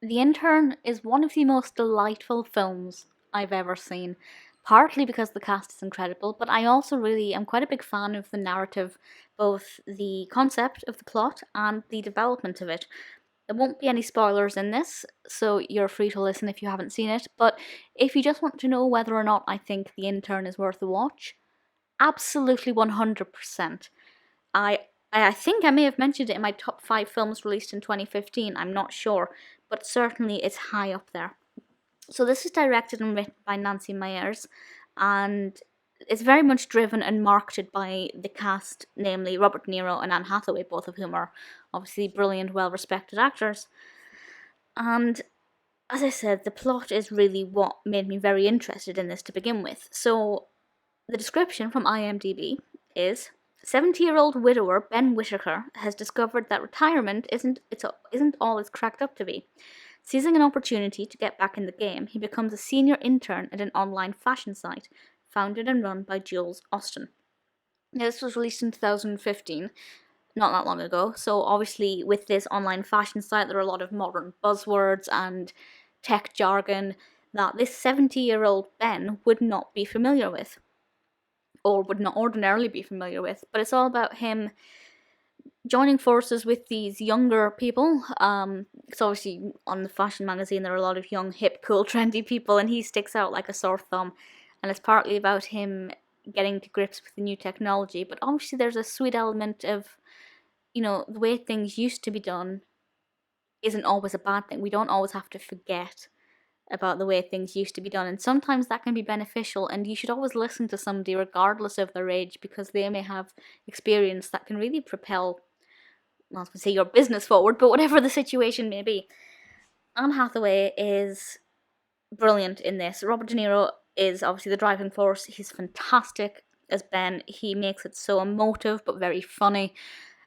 The Intern is one of the most delightful films I've ever seen, partly because the cast is incredible, but I also really am quite a big fan of the narrative, both the concept of the plot and the development of it. There won't be any spoilers in this, so you're free to listen if you haven't seen it, but if you just want to know whether or not I think The Intern is worth a watch, absolutely 100%. I I think I may have mentioned it in my top 5 films released in 2015, I'm not sure, but certainly it's high up there. So this is directed and written by Nancy Meyers, and it's very much driven and marketed by the cast, namely Robert De Niro and Anne Hathaway, both of whom are obviously brilliant, well-respected actors. And as I said, the plot is really what made me very interested in this to begin with. So the description from IMDb is 70-year-old widower Ben Whittaker has discovered that retirement isn't all it's cracked up to be. Seizing an opportunity to get back in the game, he becomes a senior intern at an online fashion site, founded and run by Jules Ostin. Now, this was released in 2015, not that long ago, so obviously with this online fashion site there are a lot of modern buzzwords and tech jargon that this 70-year-old Ben would not be familiar with, or would not ordinarily be familiar with, but it's all about him joining forces with these younger people. So obviously on the fashion magazine there are a lot of young, hip, cool, trendy people, and he sticks out like a sore thumb. And it's partly about him getting to grips with the new technology, but obviously there's a sweet element of, the way things used to be done isn't always a bad thing. We don't always have to forget about the way things used to be done, and sometimes that can be beneficial, and you should always listen to somebody regardless of their age, because they may have experience that can really propel, well, I was going to say your business forward, but whatever the situation may be. Anne Hathaway is brilliant in this. Robert De Niro is obviously the driving force. He's fantastic as Ben. He makes it so emotive but very funny.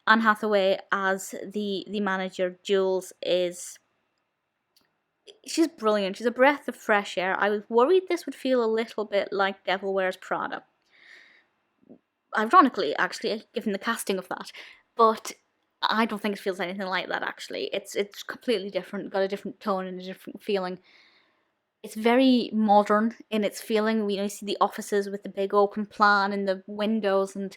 Anne Hathaway as the manager, Jules, she's brilliant. She's a breath of fresh air. I was worried this would feel a little bit like Devil Wears Prada. Ironically, actually, given the casting of that. But I don't think it feels anything like that, actually. It's completely different, got a different tone and a different feeling. It's very modern in its feeling. You see the offices with the big open plan and the windows, and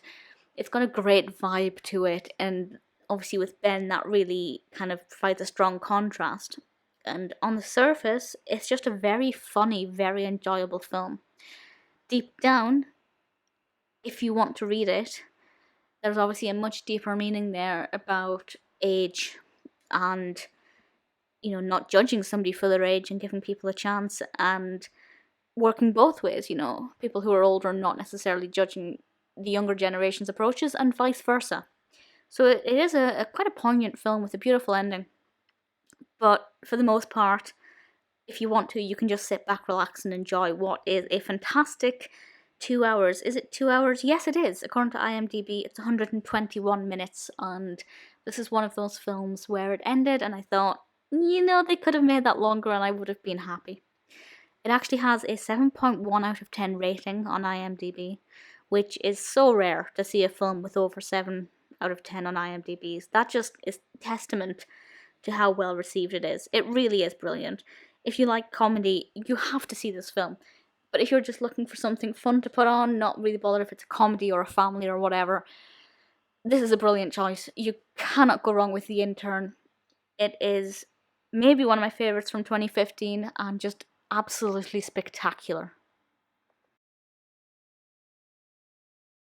it's got a great vibe to it. And obviously with Ben, that really kind of provides a strong contrast. And on the surface, it's just a very funny, very enjoyable film. Deep down, if you want to read it, there's obviously a much deeper meaning there about age and, not judging somebody for their age and giving people a chance, and working both ways, people who are older not necessarily judging the younger generation's approaches, and vice versa. So it is a quite a poignant film with a beautiful ending. But for the most part, if you want to, you can just sit back, relax, and enjoy what is a fantastic 2 hours. Is it 2 hours? Yes, it is. According to IMDb, it's 121 minutes, and this is one of those films where it ended, and I thought, they could have made that longer, and I would have been happy. It actually has a 7.1 out of 10 rating on IMDb, which is so rare to see a film with over 7 out of 10 on IMDb. That just is testament to how well received it is. It really is brilliant. If you like comedy, you have to see this film. But if you're just looking for something fun to put on, not really bothered if it's a comedy or a family or whatever, this is a brilliant choice. You cannot go wrong with The Intern. It is maybe one of my favourites from 2015, and just absolutely spectacular.